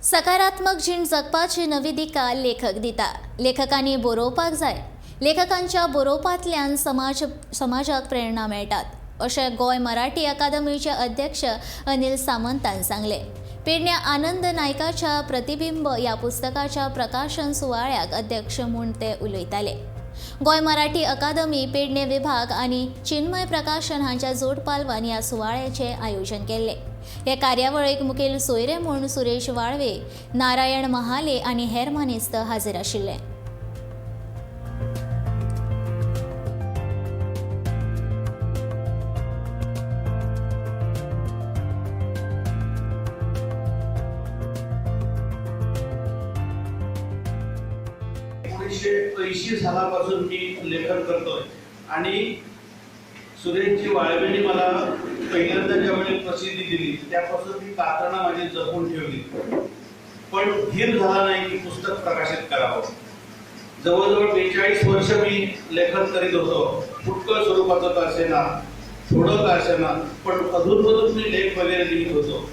सकारात्मक जीण जगपाची नवी दिका लेखक दिता। लेखकांनी बरोवपाक जाय। लेखकांच्या बरोवपांतल्यान समाजाक प्रेरणा मेळटात अशें गोंय मराठी अकादमीचे अध्यक्ष अनिल सामंतान सांगले। पेडण्या आनंद नायकाच्या प्रतिबिंब ह्या पुस्तकाच्या प्रकाशन सुवाळ्याक अध्यक्ष म्हूण ते उलयताले। गोंय मराठी अकादमी पेडणे विभाग आनी चिन्मय प्रकाशन हांच्या जोड पालवान ह्या सुवाळ्याचे आयोजन केल्ले। ह्या कार्यावळीक मुखेल सोयरे म्हूण सुरेश वाळवे, नारायण महाले आनी हेर मानेस्त हाजीर आशिल्ले। सालापासून मी लेखन करतोय आणि सुरेशजी वाळवेंनी मला पहिल्यांदा ज्यावेळी प्रसिद्धी दिली त्यापासून मी कात्रणा माझी जपून ठेवली, पण धीर झाला नाही की पुस्तक प्रकाशित करावं। जवळजवळ 42 वर्ष मी लेखन करीत होतो। फुटकळ स्वरूपाचं का असेना, थोडं का असेना, पण अधूनमधून मी लेख वगैरे लिहित होतो।